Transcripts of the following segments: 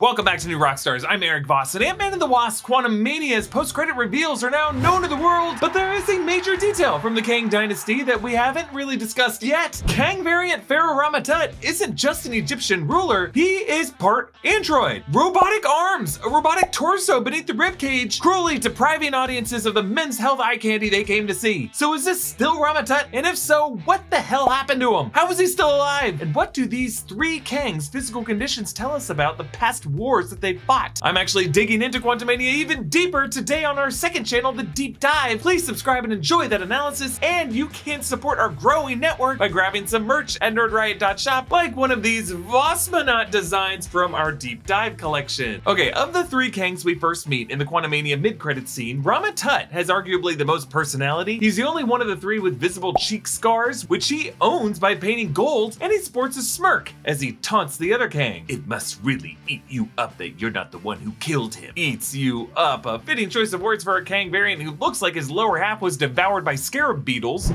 Welcome back to New Rockstars. I'm Erik Voss, and Ant-Man and the Wasp Quantumania's post-credit reveals are now known to the world, but there is a major detail from the Kang Dynasty that we haven't really discussed yet. Kang variant Pharaoh Rama-Tut isn't just an Egyptian ruler, he is part android. Robotic arms, a robotic torso beneath the ribcage, cruelly depriving audiences of the men's health eye candy they came to see. So is this still Rama-Tut? And if so, what the hell happened to him? How is he still alive? And what do these three Kangs' physical conditions tell us about the past wars that they fought? I'm actually digging into Quantumania even deeper today on our second channel, The Deep Dive. Please subscribe and enjoy that analysis, and you can support our growing network by grabbing some merch at nerdriot.shop, like one of these Vossmanot designs from our Deep Dive collection. Okay, of the three Kangs we first meet in the Quantumania mid-credit scene, Rama-Tut has arguably the most personality. He's the only one of the three with visible cheek scars, which he owns by painting gold, and he sports a smirk as he taunts the other Kang. It must really eat you up that you're not the one who killed him. Eats you up, a fitting choice of words for a Kang variant who looks like his lower half was devoured by scarab beetles.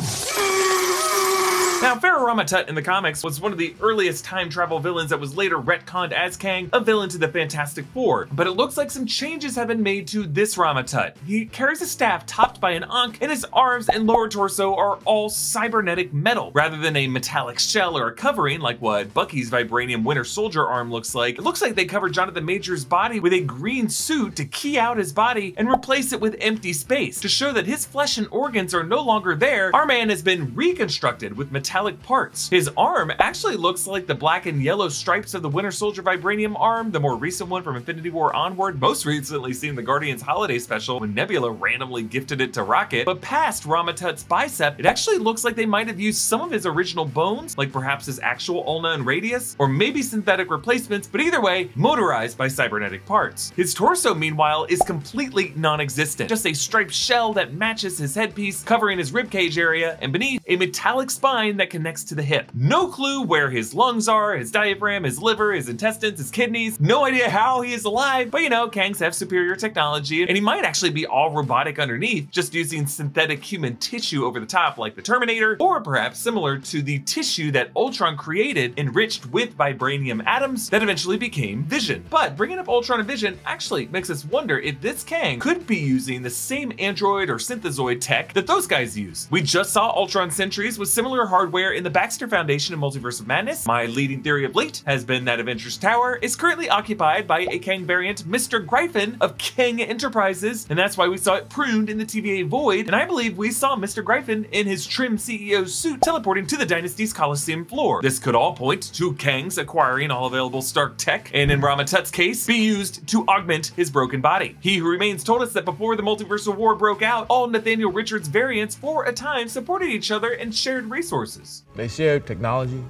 Now, Pharaoh Rama-Tut in the comics was one of the earliest time travel villains that was later retconned as Kang, a villain to the Fantastic Four. But it looks like some changes have been made to this Rama-Tut. He carries a staff topped by an ankh, and his arms and lower torso are all cybernetic metal, rather than a metallic shell or a covering like what Bucky's vibranium Winter Soldier arm looks like. It looks like they covered Jonathan Major's body with a green suit to key out his body and replace it with empty space. To show that his flesh and organs are no longer there, our man has been reconstructed with metallic parts. His arm actually looks like the black and yellow stripes of the Winter Soldier vibranium arm, the more recent one from Infinity War onward, most recently seen in the Guardians holiday special when Nebula randomly gifted it to Rocket. But past Rama-Tut's bicep, it actually looks like they might have used some of his original bones, like perhaps his actual ulna and radius, or maybe synthetic replacements, but either way, motorized by cybernetic parts. His torso, meanwhile, is completely non-existent, just a striped shell that matches his headpiece, covering his ribcage area, and beneath, a metallic spine that connects to the hip. No clue where his lungs are, his diaphragm, his liver, his intestines, his kidneys. No idea how he is alive, but you know, Kangs have superior technology, and he might actually be all robotic underneath, just using synthetic human tissue over the top like the Terminator, or perhaps similar to the tissue that Ultron created, enriched with vibranium atoms that eventually became Vision. But bringing up Ultron and Vision actually makes us wonder if this Kang could be using the same android or synthezoid tech that those guys use. We just saw Ultron sentries with similar hardware in the Baxter Foundation in Multiverse of Madness. My leading theory of late has been that Avengers Tower is currently occupied by a Kang variant, Mr. Gryphon of Kang Enterprises, and that's why we saw it pruned in the TVA Void, and I believe we saw Mr. Gryphon in his trim CEO suit teleporting to the Dynasty's Coliseum floor. This could all point to Kangs acquiring all available Stark tech, and in Rama-Tut's case, be used to augment his broken body. He Who Remains told us that before the multiversal war broke out, all Nathaniel Richards variants for a time supported each other and shared resources. They shared technology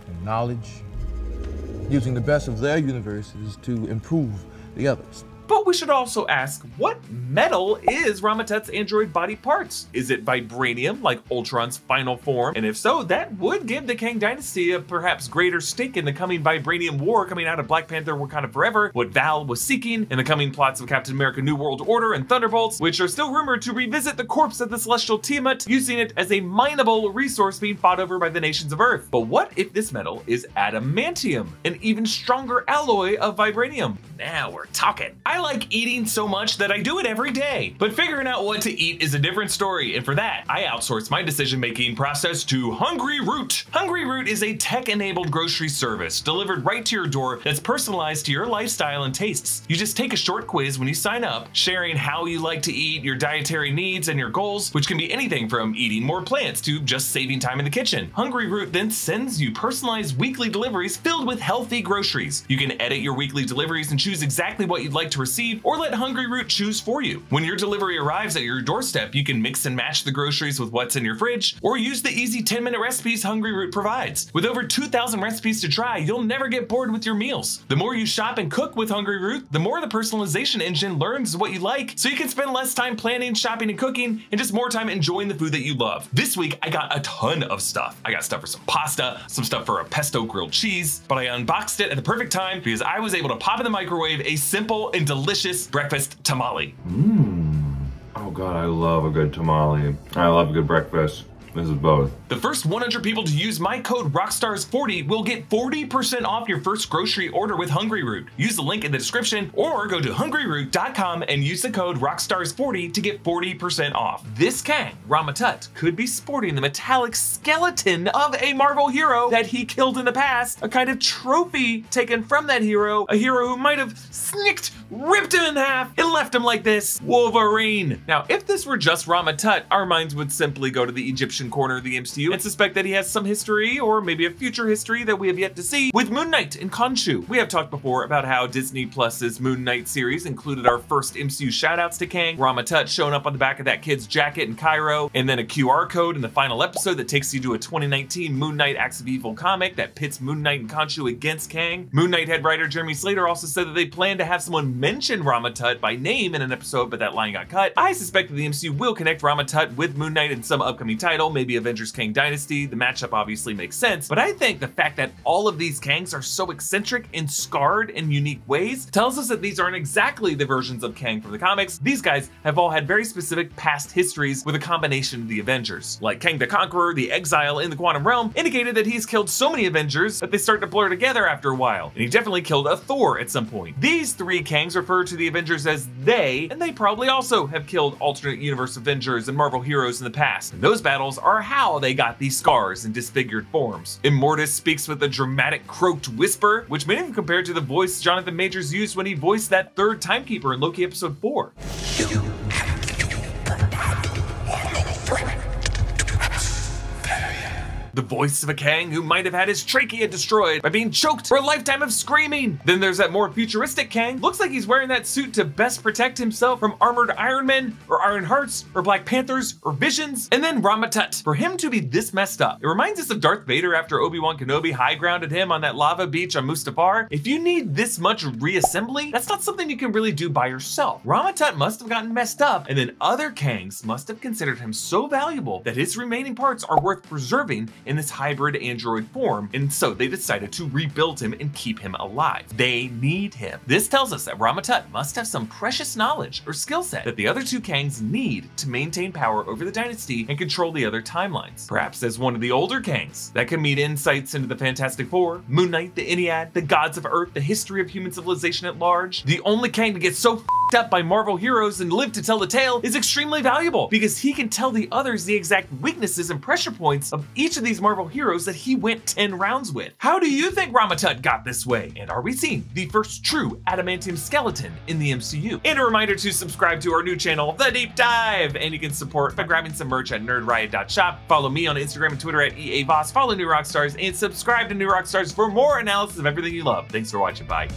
and knowledge, using the best of their universes to improve the others. But we should also ask, what metal is Rama-Tut's android body parts? Is it vibranium, like Ultron's final form? And if so, that would give the Kang Dynasty a perhaps greater stake in the coming vibranium war coming out of Black Panther Wakanda Forever, what Val was seeking in the coming plots of Captain America New World Order and Thunderbolts, which are still rumored to revisit the corpse of the Celestial Tiamat, using it as a mineable resource being fought over by the nations of Earth. But what if this metal is adamantium, an even stronger alloy of vibranium? Now we're talking. I like eating so much that I do it every day, but figuring out what to eat is a different story, and for that, I outsource my decision-making process to Hungry Root. Hungry Root is a tech-enabled grocery service delivered right to your door that's personalized to your lifestyle and tastes. You just take a short quiz when you sign up, sharing how you like to eat, your dietary needs, and your goals, which can be anything from eating more plants to just saving time in the kitchen. Hungry Root then sends you personalized weekly deliveries filled with healthy groceries. You can edit your weekly deliveries and choose exactly what you'd like to receive, or let Hungry Root choose for you. When your delivery arrives at your doorstep, you can mix and match the groceries with what's in your fridge, or use the easy 10-minute recipes Hungry Root provides. With over 2,000 recipes to try, you'll never get bored with your meals. The more you shop and cook with Hungry Root, the more the personalization engine learns what you like, so you can spend less time planning, shopping, and cooking, and just more time enjoying the food that you love. This week, I got a ton of stuff. I got stuff for some pasta, some stuff for a pesto grilled cheese, but I unboxed it at the perfect time because I was able to pop in the microwave a simple and delicious breakfast tamale. Oh God, I love a good tamale. I love a good breakfast. This is both. The first 100 people to use my code Rockstars40 will get 40% off your first grocery order with Hungry Root. Use the link in the description or go to hungryroot.com and use the code Rockstars40 to get 40% off. This Kang, Rama-Tut, could be sporting the metallic skeleton of a Marvel hero that he killed in the past, a kind of trophy taken from that hero, a hero who might have snicked, ripped him in half, and left him like this, Wolverine. Now, if this were just Rama-Tut, our minds would simply go to the Egyptian corner of the MCU and suspect that he has some history, or maybe a future history that we have yet to see, with Moon Knight and Khonshu. We have talked before about how Disney Plus's Moon Knight series included our first MCU shoutouts to Kang, Rama-Tut showing up on the back of that kid's jacket in Cairo, and then a QR code in the final episode that takes you to a 2019 Moon Knight Acts of Evil comic that pits Moon Knight and Khonshu against Kang. Moon Knight head writer Jeremy Slater also said that they plan to have someone mention Rama-Tut by name in an episode, but that line got cut. I suspect that the MCU will connect Rama-Tut with Moon Knight in some upcoming title, maybe Avengers Kang Dynasty. The matchup obviously makes sense, but I think the fact that all of these Kangs are so eccentric and scarred in unique ways tells us that these aren't exactly the versions of Kang from the comics. These guys have all had very specific past histories with a combination of the Avengers. Like Kang the Conqueror, the Exile in the Quantum Realm, indicated that he's killed so many Avengers that they start to blur together after a while, and he definitely killed a Thor at some point. These three Kangs refer to the Avengers as they, and they probably also have killed alternate universe Avengers and Marvel heroes in the past, and those battles are how they got these scars and disfigured forms. Immortus speaks with a dramatic croaked whisper, which many have compared to the voice Jonathan Majors used when he voiced that third timekeeper in Loki episode 4. The voice of a Kang who might have had his trachea destroyed by being choked for a lifetime of screaming. Then there's that more futuristic Kang. Looks like he's wearing that suit to best protect himself from armored Iron Men, or Iron Hearts, or Black Panthers, or Visions. And then Rama-Tut. For him to be this messed up, it reminds us of Darth Vader after Obi-Wan Kenobi high-grounded him on that lava beach on Mustafar. If you need this much reassembly, that's not something you can really do by yourself. Rama-Tut must have gotten messed up, and then other Kangs must have considered him so valuable that his remaining parts are worth preserving in this hybrid android form, and so they decided to rebuild him and keep him alive. They need him. This tells us that Rama-Tut must have some precious knowledge or skill set that the other two Kangs need to maintain power over the dynasty and control the other timelines. Perhaps as one of the older Kangs that can meet insights into the Fantastic Four, Moon Knight, the Ennead, the gods of Earth, the history of human civilization at large. The only Kang to get so f***ed up by Marvel heroes and live to tell the tale is extremely valuable because he can tell the others the exact weaknesses and pressure points of each of these Marvel heroes that he went 10 rounds with. How do you think Rama-Tut got this way? And are we seeing the first true adamantium skeleton in the MCU? And a reminder to subscribe to our new channel, The Deep Dive, and you can support by grabbing some merch at nerdriot.shop. Follow me on Instagram and Twitter at EA Voss, follow New Rockstars, and subscribe to New Rockstars for more analysis of everything you love. Thanks for watching, bye.